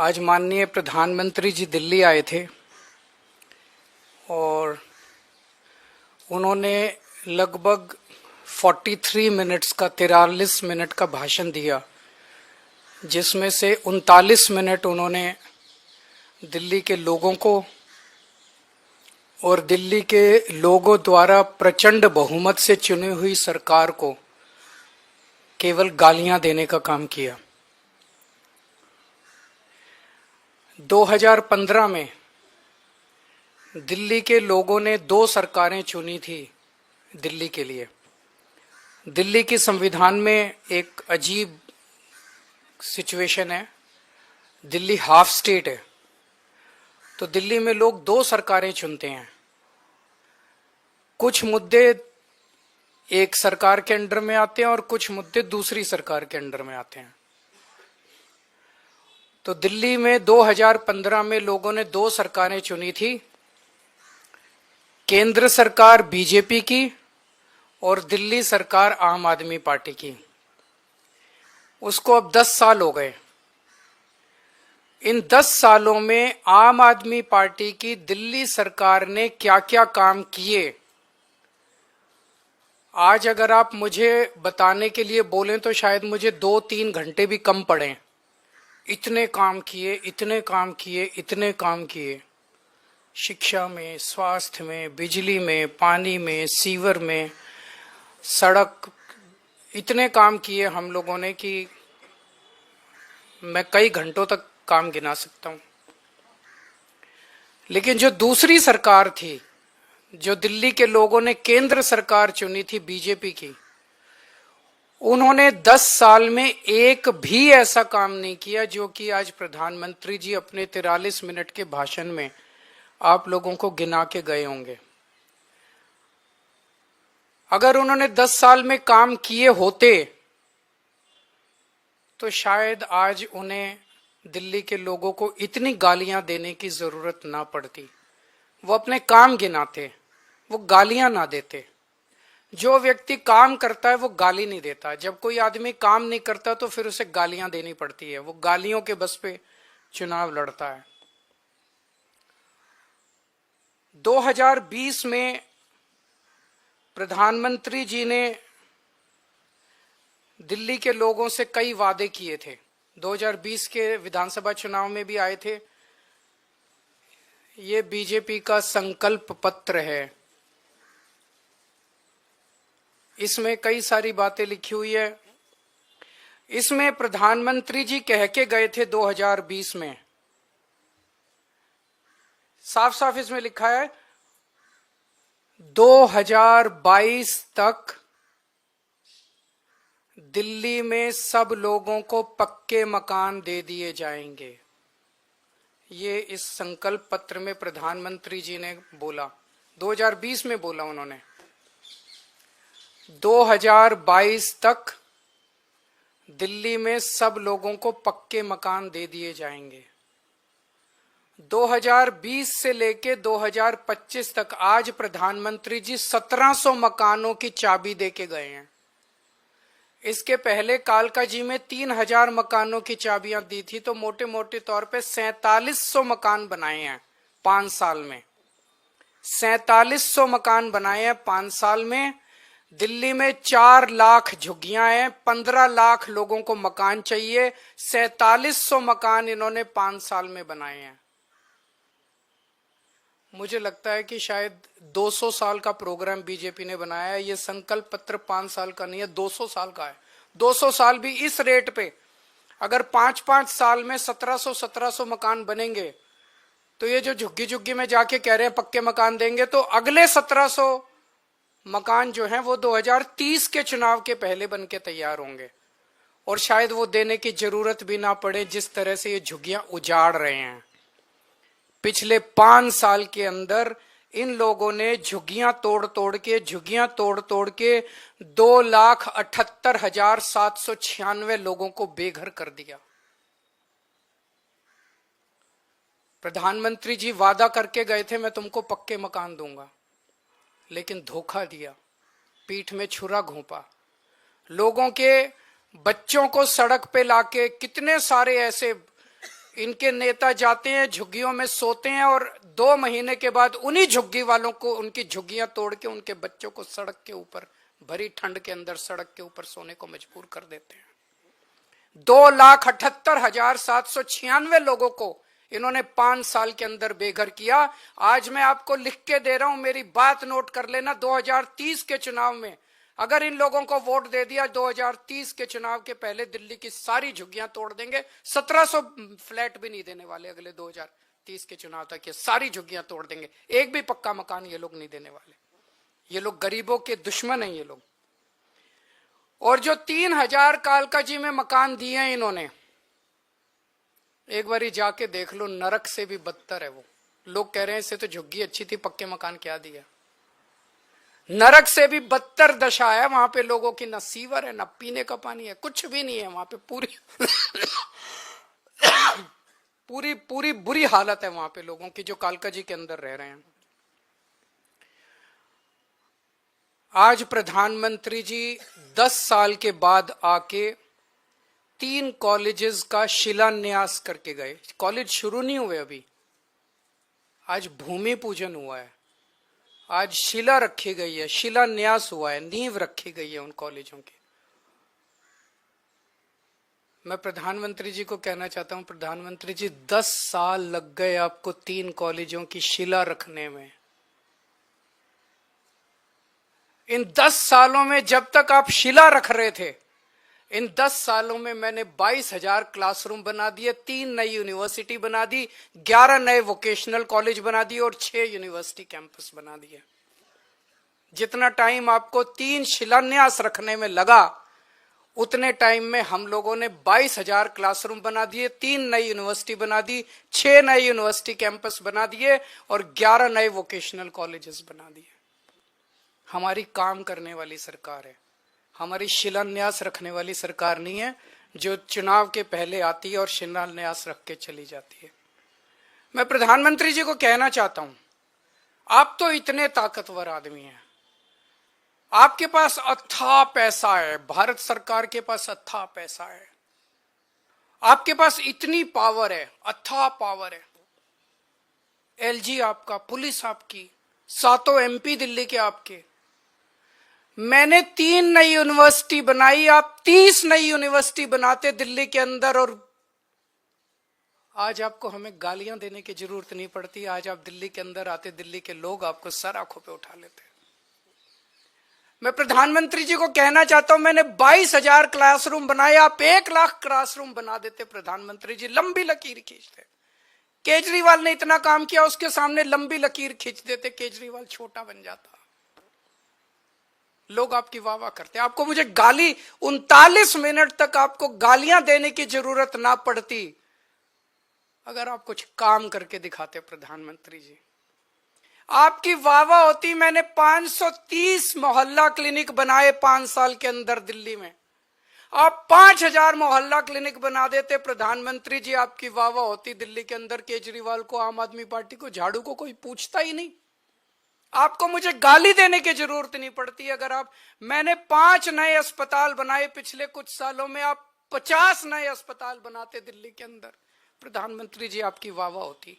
आज माननीय प्रधानमंत्री जी दिल्ली आए थे और उन्होंने लगभग 43 मिनट्स का 43 मिनट का भाषण दिया, जिसमें से 39 मिनट उन्होंने दिल्ली के लोगों को और दिल्ली के लोगों द्वारा प्रचंड बहुमत से चुनी हुई सरकार को केवल गालियां देने का काम किया। 2015 में दिल्ली के लोगों ने 2 सरकारें चुनी थी दिल्ली के लिए। दिल्ली की संविधान में एक अजीब सिचुएशन है, दिल्ली हाफ स्टेट है, तो दिल्ली में लोग 2 सरकारें चुनते हैं। कुछ मुद्दे एक सरकार के अंडर में आते हैं और कुछ मुद्दे दूसरी सरकार के अंडर में आते हैं। तो दिल्ली में 2015 में लोगों ने 2 सरकारें चुनी थी, केंद्र सरकार बीजेपी की और दिल्ली सरकार आम आदमी पार्टी की। उसको अब 10 साल हो गए। इन 10 सालों में आम आदमी पार्टी की दिल्ली सरकार ने क्या क्या काम किए, आज अगर आप मुझे बताने के लिए बोलें तो शायद मुझे 2-3 घंटे भी कम पड़े। इतने काम किए, इतने काम किए, इतने काम किए। शिक्षा में, स्वास्थ्य में, बिजली में, पानी में, सीवर में, सड़क, इतने काम किए हम लोगों ने कि मैं कई घंटों तक काम गिना सकता हूं। लेकिन जो दूसरी सरकार थी, जो दिल्ली के लोगों ने केंद्र सरकार चुनी थी बीजेपी की, उन्होंने 10 साल में एक भी ऐसा काम नहीं किया जो कि आज प्रधानमंत्री जी अपने 43 मिनट के भाषण में आप लोगों को गिना के गए होंगे। अगर उन्होंने 10 साल में काम किए होते तो शायद आज उन्हें दिल्ली के लोगों को इतनी गालियां देने की जरूरत ना पड़ती। वो अपने काम गिनाते, वो गालियां ना देते। जो व्यक्ति काम करता है वो गाली नहीं देता। जब कोई आदमी काम नहीं करता तो फिर उसे गालियां देनी पड़ती है। वो गालियों के बस पे चुनाव लड़ता है। 2020 में प्रधानमंत्री जी ने दिल्ली के लोगों से कई वादे किए थे। 2020 के विधानसभा चुनाव में भी आए थे। ये बीजेपी का संकल्प पत्र है। इसमें कई सारी बातें लिखी हुई है। इसमें प्रधानमंत्री जी कह के गए थे 2020 में, साफ साफ इसमें लिखा है 2022 तक दिल्ली में सब लोगों को पक्के मकान दे दिए जाएंगे। ये इस संकल्प पत्र में प्रधानमंत्री जी ने बोला, 2020 में बोला उन्होंने। 2022 तक दिल्ली में सब लोगों को पक्के मकान दे दिए जाएंगे। 2020 से लेके 2025 तक आज प्रधानमंत्री जी 1700 मकानों की चाबी दे के गए हैं। इसके पहले कालका जी में 3000 मकानों की चाबियां दी थी, तो मोटे मोटे तौर पे 4700 मकान बनाए हैं 5 साल में। 4700 मकान बनाए हैं 5 साल में। दिल्ली में 4 लाख झुग्गियां हैं, 15 लाख लोगों को मकान चाहिए। 4700 मकान इन्होंने 5 साल में बनाए हैं। मुझे लगता है कि शायद 200 साल का प्रोग्राम बीजेपी ने बनाया है। ये संकल्प पत्र 5 साल का नहीं है, 200 साल का है। 200 साल भी इस रेट पे अगर 5-5 साल में 1700 मकान बनेंगे, तो ये जो झुग्गी झुग्गी में जाके कह रहे हैं पक्के मकान देंगे, तो अगले 1700 मकान जो हैं वो 2030 के चुनाव के पहले बन के तैयार होंगे। और शायद वो देने की जरूरत भी ना पड़े, जिस तरह से ये झुग्गियां उजाड़ रहे हैं। पिछले 5 साल के अंदर इन लोगों ने झुग्गियां तोड़ तोड़ के 2,78,796 लोगों को बेघर कर दिया। प्रधानमंत्री जी वादा करके गए थे मैं तुमको पक्के मकान दूंगा, लेकिन धोखा दिया, पीठ में छुरा घोंपा। लोगों के बच्चों को सड़क पे लाके कितने सारे ऐसे इनके नेता जाते हैं झुग्गियों में सोते हैं और 2 महीने के बाद उन्हीं झुग्गी वालों को उनकी झुग्गियां तोड़ के उनके बच्चों को सड़क के ऊपर भरी ठंड के अंदर सड़क के ऊपर सोने को मजबूर कर देते हैं। 2,78,796 लोगों को इन्होंने 5 साल के अंदर बेघर किया। आज मैं आपको लिख के दे रहा हूं, मेरी बात नोट कर लेना। 2030 के चुनाव में अगर इन लोगों को वोट दे दिया, 2030 के चुनाव के पहले दिल्ली की सारी झुग्गियां तोड़ देंगे। 1700 फ्लैट भी नहीं देने वाले अगले 2030 के चुनाव तक। ये सारी झुग्गियां तोड़ देंगे, एक भी पक्का मकान ये लोग नहीं देने वाले। ये लोग गरीबों के दुश्मन हैं ये लोग। और जो 3000 कालकाजी में मकान दिए हैं इन्होंने, एक बारी जाके देख लो, नरक से भी बदतर है वो। लोग कह रहे हैं इससे तो झुग्गी अच्छी थी, पक्के मकान क्या दिया। नरक से भी बदतर दशा है वहां पे लोगों की। न सीवर है, न पीने का पानी है, कुछ भी नहीं है वहां पे। पूरी बुरी हालत है वहां पे लोगों की जो कालकाजी के अंदर रह रहे हैं। आज प्रधानमंत्री जी 10 साल के बाद आके 3 कॉलेजेस का शिलान्यास करके गए। कॉलेज शुरू नहीं हुए अभी, आज भूमि पूजन हुआ है, आज शिला रखी गई है, शिलान्यास हुआ है, नींव रखी गई है उन कॉलेजों की। मैं प्रधानमंत्री जी को कहना चाहता हूं, प्रधानमंत्री जी 10 साल लग गए आपको 3 कॉलेजों की शिला रखने में। इन 10 सालों में जब तक आप शिला रख रहे थे, इन 10 सालों में मैंने 22,000 क्लासरूम बना दिए, 3 नई यूनिवर्सिटी बना दी, 11 नए वोकेशनल कॉलेज बना दिए और 6 यूनिवर्सिटी कैंपस बना दिए। जितना टाइम आपको 3 शिलान्यास रखने में लगा, उतने टाइम में हम लोगों ने 22,000 क्लासरूम बना दिए, 3 नई यूनिवर्सिटी बना दी, 6 नए यूनिवर्सिटी कैंपस बना दिए और 11 नए वोकेशनल कॉलेजेस बना दिए। हमारी काम करने वाली सरकार है, हमारी शिलान्यास रखने वाली सरकार नहीं है जो चुनाव के पहले आती है और शिलान्यास रख के चली जाती है। मैं प्रधानमंत्री जी को कहना चाहता हूं, आप तो इतने ताकतवर आदमी हैं, आपके पास अथाह पैसा है, भारत सरकार के पास अथाह पैसा है, आपके पास इतनी पावर है, अथाह पावर है। एलजी आपका, पुलिस आपकी, 7 MP दिल्ली के आपके। मैंने 3 नई यूनिवर्सिटी बनाई, आप 30 नई यूनिवर्सिटी बनाते दिल्ली के अंदर, और आज आपको हमें गालियां देने की जरूरत नहीं पड़ती। आज आप दिल्ली के अंदर आते, दिल्ली के लोग आपको सर आंखों पे उठा लेते। मैं प्रधानमंत्री जी को कहना चाहता हूं, मैंने 22,000 क्लासरूम बनाए, आप 1 लाख क्लासरूम बना देते प्रधानमंत्री जी, लंबी लकीर खींचते। केजरीवाल ने इतना काम किया, उसके सामने लंबी लकीर खींच देते, केजरीवाल छोटा बन जाता। लोग आपकी वाह वाह करते। आपको मुझे गाली 39 मिनट तक आपको गालियां देने की जरूरत ना पड़ती अगर आप कुछ काम करके दिखाते प्रधानमंत्री जी। आपकी वाह वाह होती। मैंने 530 मोहल्ला क्लिनिक बनाए 5 साल के अंदर दिल्ली में। आप 5,000 मोहल्ला क्लिनिक बना देते प्रधानमंत्री जी, आपकी वाह वाह होती दिल्ली के अंदर। केजरीवाल को, आम आदमी पार्टी को, झाड़ू को कोई पूछता ही नहीं। आपको मुझे गाली देने की जरूरत नहीं पड़ती। अगर आप, मैंने 5 नए अस्पताल बनाए पिछले कुछ सालों में, आप 50 नए अस्पताल बनाते दिल्ली के अंदर, प्रधानमंत्री जी आपकी वाह वाह होती।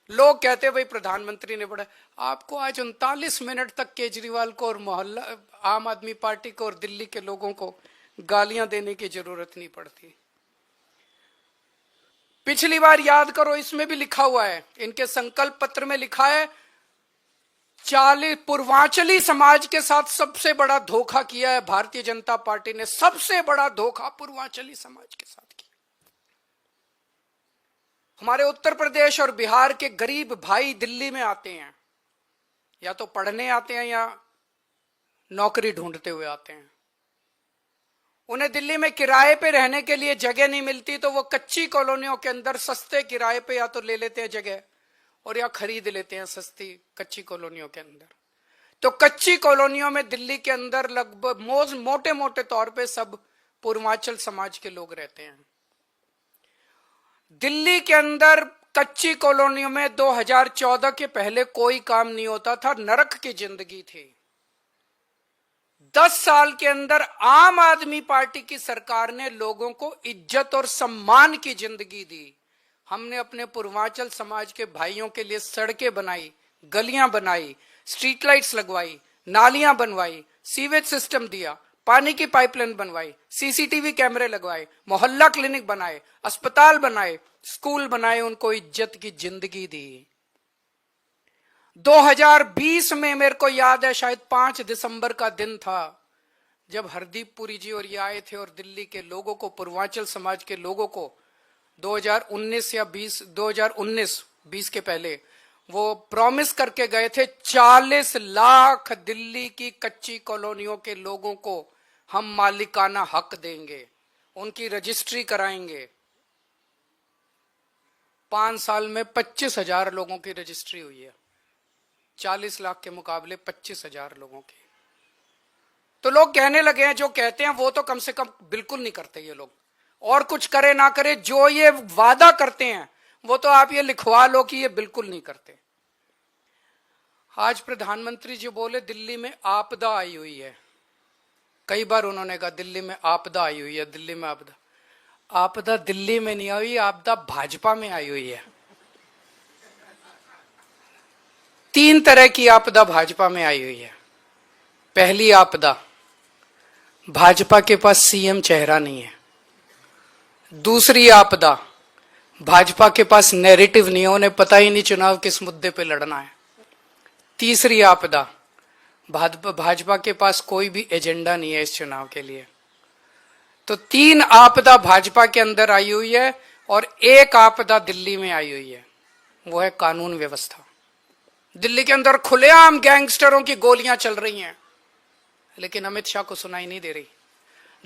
लोग कहते भाई प्रधानमंत्री ने बड़ा। आपको आज 39 मिनट तक केजरीवाल को और मोहल्ला आम आदमी पार्टी को और दिल्ली के लोगों को गालियां देने की जरूरत नहीं पड़ती। पिछली बार याद करो, इसमें भी लिखा हुआ है, इनके संकल्प पत्र में लिखा है, 40 पूर्वांचली समाज के साथ सबसे बड़ा धोखा किया है भारतीय जनता पार्टी ने। सबसे बड़ा धोखा पूर्वांचली समाज के साथ किया। हमारे उत्तर प्रदेश और बिहार के गरीब भाई दिल्ली में आते हैं, या तो पढ़ने आते हैं या नौकरी ढूंढते हुए आते हैं। उन्हें दिल्ली में किराए पे रहने के लिए जगह नहीं मिलती, तो वो कच्ची कॉलोनियों के अंदर सस्ते किराए पे या तो ले लेते हैं जगह और या खरीद लेते हैं सस्ती कच्ची कॉलोनियों के अंदर। तो कच्ची कॉलोनियों में दिल्ली के अंदर लगभग मोटे मोटे तौर पे सब पूर्वांचल समाज के लोग रहते हैं। दिल्ली के अंदर कच्ची कॉलोनियों में 2014 के पहले कोई काम नहीं होता था, नरक की जिंदगी थी। 10 साल के अंदर आम आदमी पार्टी की सरकार ने लोगों को इज्जत और सम्मान की जिंदगी दी। हमने अपने पूर्वांचल समाज के भाइयों के लिए सड़कें बनाई, गलियां बनाई, स्ट्रीट लाइट्स लगवाई, नालियां बनवाई, सीवेज सिस्टम दिया, पानी की पाइपलाइन बनवाई, सीसीटीवी कैमरे लगवाए, मोहल्ला क्लिनिक बनाए, अस्पताल बनाए, स्कूल बनाए, उनको इज्जत की जिंदगी दी। 2020 में मेरे को याद है, शायद 5 दिसंबर का दिन था, जब हरदीप पुरी जी और ये आए थे और दिल्ली के लोगों को, पूर्वांचल समाज के लोगों को 2019 या 2019 के पहले वो प्रॉमिस करके गए थे 40 लाख दिल्ली की कच्ची कॉलोनियों के लोगों को हम मालिकाना हक देंगे, उनकी रजिस्ट्री कराएंगे। 5 साल में 25,000 लोगों की रजिस्ट्री हुई है, 40 लाख के मुकाबले 25,000 लोगों की। तो लोग कहने लगे हैं, जो कहते हैं वो तो कम से कम बिल्कुल नहीं करते ये लोग, और कुछ करे ना करे, जो ये वादा करते हैं वो तो आप ये लिखवा लो कि ये बिल्कुल नहीं करते। आज प्रधानमंत्री जी बोले दिल्ली में आपदा आई हुई है, कई बार उन्होंने कहा दिल्ली में आपदा आई हुई है, दिल्ली में आपदा। आपदा दिल्ली में नहीं आई, आपदा भाजपा में आई हुई है। 3 तरह की आपदा भाजपा में आई हुई है। पहली आपदा, भाजपा के पास सीएम चेहरा नहीं है। दूसरी आपदा, भाजपा के पास नैरेटिव नहीं है, उन्हें पता ही नहीं चुनाव किस मुद्दे पे लड़ना है। तीसरी आपदा, भाजपा के पास कोई भी एजेंडा नहीं है इस चुनाव के लिए। तो 3 आपदा भाजपा के अंदर आई हुई है और एक आपदा दिल्ली में आई हुई है, वो है कानून व्यवस्था। दिल्ली के अंदर खुलेआम गैंगस्टरों की गोलियां चल रही हैं, लेकिन अमित शाह को सुनाई नहीं दे रही।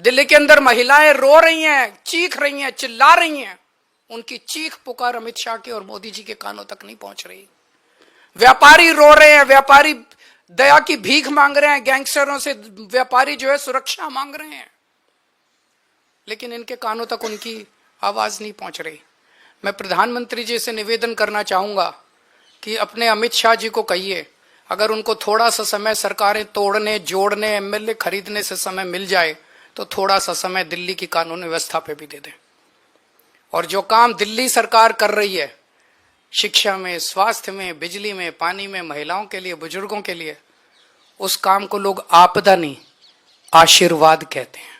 दिल्ली के अंदर महिलाएं रो रही हैं, चीख रही हैं, चिल्ला रही हैं, उनकी चीख पुकार अमित शाह के और मोदी जी के कानों तक नहीं पहुंच रही। व्यापारी रो रहे हैं, व्यापारी दया की भीख मांग रहे हैं, गैंगस्टरों से व्यापारी जो है सुरक्षा मांग रहे हैं, लेकिन इनके कानों तक उनकी आवाज नहीं पहुंच रही। मैं प्रधानमंत्री जी से निवेदन करना चाहूंगा कि अपने अमित शाह जी को कहिए, अगर उनको थोड़ा सा समय सरकारें तोड़ने, जोड़ने, एमएलए खरीदने से समय मिल जाए तो थोड़ा सा समय दिल्ली की कानून व्यवस्था पे भी दे दें। और जो काम दिल्ली सरकार कर रही है, शिक्षा में, स्वास्थ्य में, बिजली में, पानी में, महिलाओं के लिए, बुजुर्गों के लिए, उस काम को लोग आपदा नहीं आशीर्वाद कहते हैं।